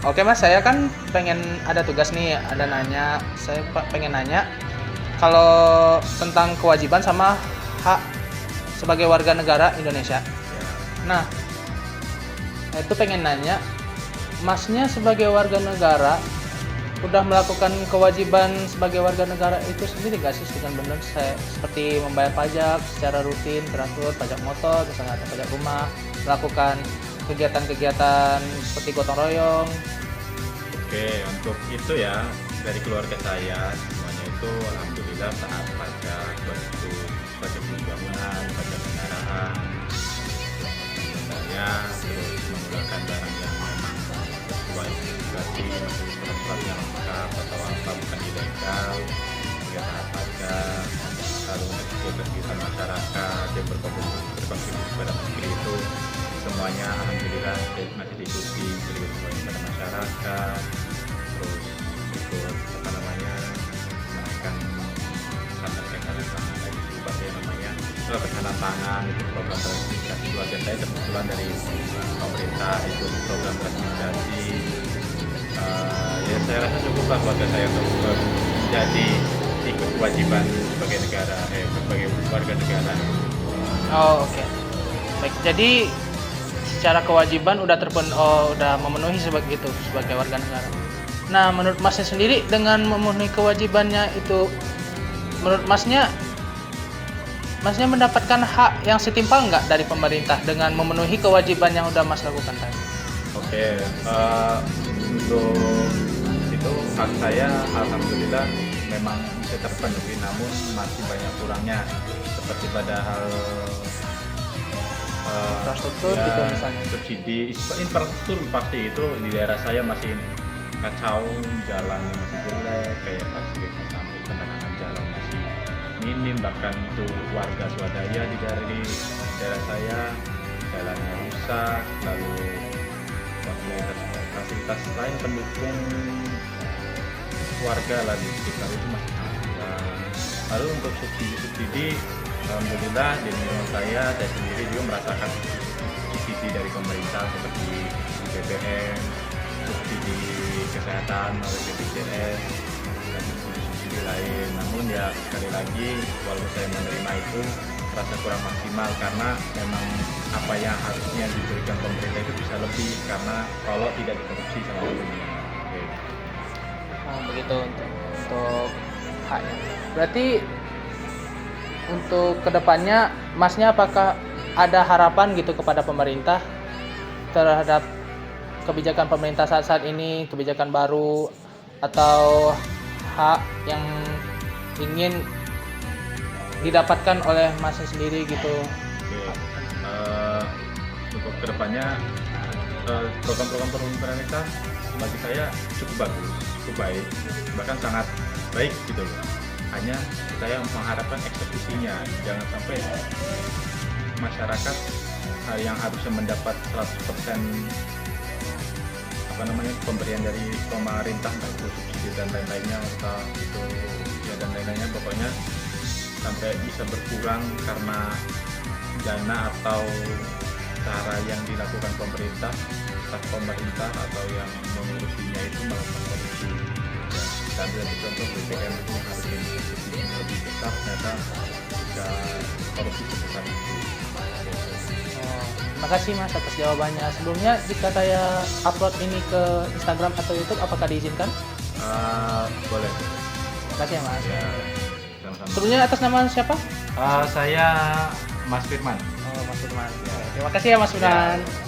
Oke Mas, saya kan pengen ada tugas nih, saya pengen nanya kalau tentang kewajiban sama hak sebagai warga negara Indonesia. Ya. Nah, saya itu pengen nanya, Masnya sebagai warga negara udah melakukan kewajiban sebagai warga negara itu sendiri gak sih dengan benar seperti membayar pajak secara rutin, teratur, pajak motor, misalnya ada pajak rumah, melakukan kegiatan-kegiatan seperti gotong royong. Oke, untuk itu ya dari keluarga saya semuanya itu alhamdulillah taat pajak, begitu pajak bangunan, pajak kendaraan, saya terus menggunakan barang yang memang sesuai berarti masuk surat-surat yang lengkap atau apa bukan ilegal, juga taat pajak, lalu kegiatan masyarakat yang berkontribusi pada negeri itu semuanya alhamdulillah masih diikuti pada masyarakat, terus ikut menaikkan standar ketahanan pangan itu program transmigrasi keluarga saya kebetulan dari pemerintah itu program transmigrasi. Ya saya rasa cukuplah keluarga saya untuk menjadi ikut kewajiban sebagai warga negara. Oh, oke. Baik, jadi secara kewajiban udah memenuhi sebagai warga negara. Nah, menurut Masnya sendiri dengan memenuhi kewajibannya itu, menurut Masnya mendapatkan hak yang setimpal nggak dari pemerintah dengan memenuhi kewajiban yang udah Mas lakukan tadi? Oke, untuk itu hak saya alhamdulillah memang bisa terpenuhi, namun masih banyak kurangnya seperti pada hal Infrastruktur ya, gitu misalnya. subsidi infrastruktur pasti itu di daerah saya masih kacau, jalannya masih jelek, kayak pasti sampai penerangan jalan masih minim, bahkan untuk warga swadaya di daerah saya jalannya rusak, lalu fasilitas lain pendukung warga lah di sekitar itu masih sangat kurang. Lalu untuk subsidi alhamdulillah di lingkungan saya sendiri juga merasakan subsidi dari pemerintah seperti BBM, subsidi kesehatan melalui BPJS, dan subsidi lain. Namun ya sekali lagi walaupun saya menerima itu rasa kurang maksimal karena memang apa yang harusnya diberikan pemerintah itu bisa lebih karena kalau tidak dikorupsi sama pemerintah. Oke. Oh, begitu untuk haknya. Berarti untuk kedepannya, Masnya apakah ada harapan gitu kepada pemerintah terhadap kebijakan pemerintah saat ini, kebijakan baru atau hak yang ingin didapatkan oleh Masnya sendiri gitu? Untuk kedepannya program-program pemerintah bagi saya cukup bagus, cukup baik, bahkan sangat baik gitu loh. Hanya saya mengharapkan eksekusinya, jangan sampai masyarakat yang harusnya mendapat 100% pemberian dari pemerintah, entah itu subsidi dan lain-lainnya atau itu ya dan lain-lainnya, pokoknya sampai bisa berkurang karena dana atau cara yang dilakukan pemerintah atau yang mengurusinya itu melakukan korupsi. Dan dari contoh BBM itu harusnya lebih besar, ternyata bisa korupsi sebesar itu. Terima kasih Mas atas jawabannya. Sebelumnya jika saya upload ini ke Instagram atau YouTube, apakah diizinkan? Boleh. Terima kasih ya Mas. Ya, sama-sama. Sebelumnya atas nama siapa? Saya Mas Firman. Oh, Mas Firman. Terima kasih ya Mas Firman. Ya.